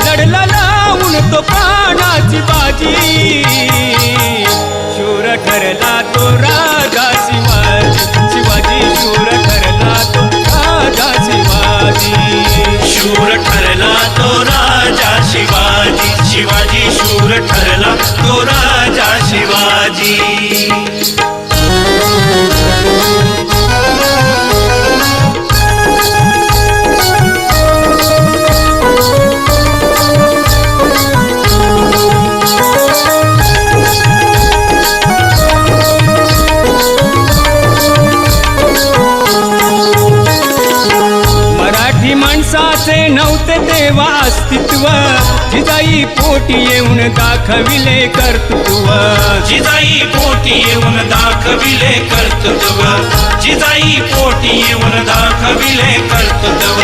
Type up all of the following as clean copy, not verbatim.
लढला लावून तो प्राणाची बाजी शूर ठरला तो राजा शिवाजी शिवाजी शूर ठरला तो राजा शिवाजी शूर ठरला तो राजा शिवाजी शिवाजी शूर ठरला तो राजा शिवाजी माणसाचे नव्हते तेव्हा अस्तित्व जिजाई पोटी येऊन दाखविले कर्तृत्व जिजाई पोटी येऊन दाखविले कर्तृत्व जिजाई पोटी येऊन दाखविले कर्तृत्व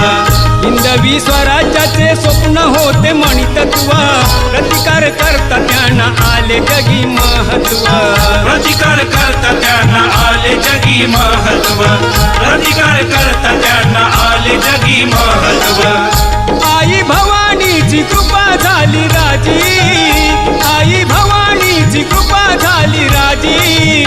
हिंदवी स्वराज्याचे स्वप्न होते मणितत्व प्रतिकार करता त्यांना आले जगी महत्व प्रतिकार करता त्यांना आले जगी महत्व प्रतिकार करता त्यांना आले जगी महत्व आई भवानीची कृपा झाली राजी आई भवानीची कृपा झाली राजी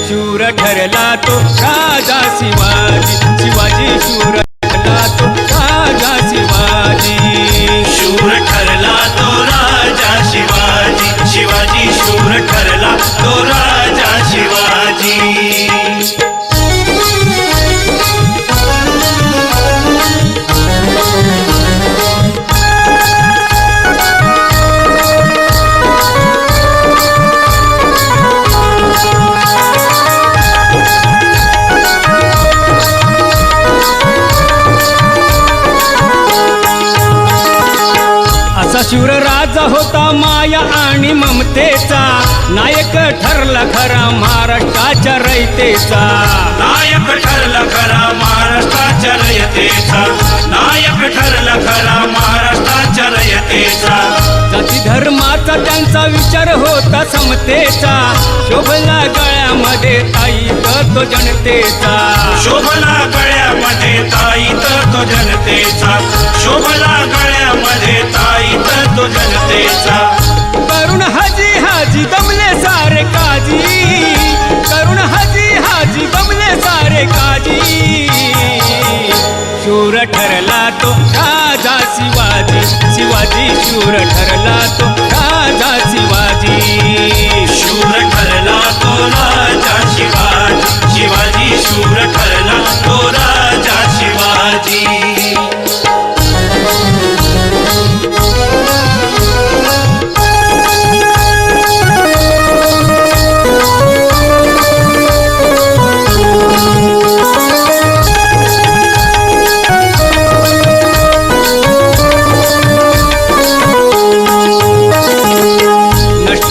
शूर ठरला तो राजा शिवाजी शिवाजी शूर ठरला तो राजा शिवाजी शूर ठरला तो राजा शिवाजी शिवाजी शूर ठरला तो राजा शिवाजी शूर राजा होता माया आणि ममतेचा नायक ठरला खरा महाराष्ट्राच्या रयतेचा नायक ठरला खरा महाराष्ट्राच्या रयतेचा नायक ठरला खरा महाराष्ट्राच्या रयतेचा जाती धर्माचा त्यांचा विचार होता समतेचा शोभला गळ्यामध्ये ताईत तो जनतेचा शोभला गळ्यामध्ये ताईत तो जनतेचा शोभला गळ्यामध्ये ताईत तो जनतेचा करुण हाजी हाजी दमले सारे काजी करुण हाजी हाजी दमले सारे काजी शूर ठरला तो राजा शिवाजी शिवाजी शूर ठरला तो राजा शिवाजी शूर ठरला तो राजा शिवाजी शिवाजी शूर ठरला तो राजा शिवाजी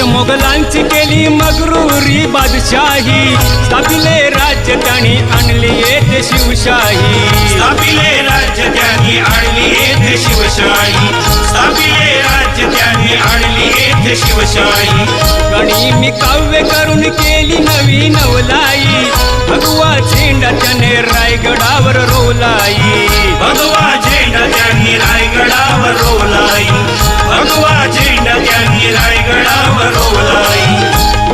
मोगलांची केली मगरूरी बादशाही स्थापिले राज्य त्यांनी आणली येथे शिवशाही स्थापिले राज्य त्यांनी आणली येथे शिवशाही स्थापिले राज्य त्यांनी आणली येथे शिवशाही गणिमी काव्य करून केली नवी नवलाई भगवा झेंडा त्याने रायगडावर रोवलाई भगवा झेंडा त्यांनी रायगडावर रोवलाई भगवा झेंडा त्यांनी रायगडावर रोवलाई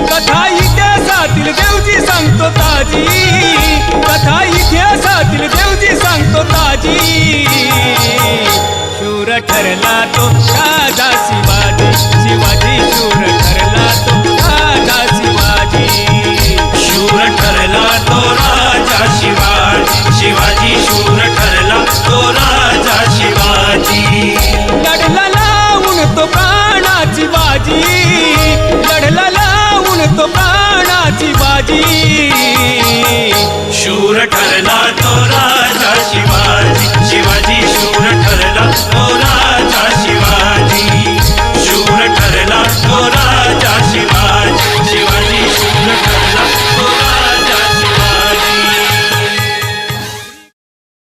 कथा इतिहासातील देवजी सांगतो ताजी कथा इतिहासातील देवजी सांगतो ताजी शूर ठरला तो राजा शिवाजी शिवाजी शूर ठरला तो राजा शिवाजी शूर ठरला तो राजा शिवाजी शिवाजी शूर ठरला तो राजा शिवाजी लढला लावून तो प्राणाची बाजी लढला लावून तो प्राणाची बाजी शूर ठरला तो राजा शिवाजी शिवाजी शूर ठरला तो राजा शिवाजी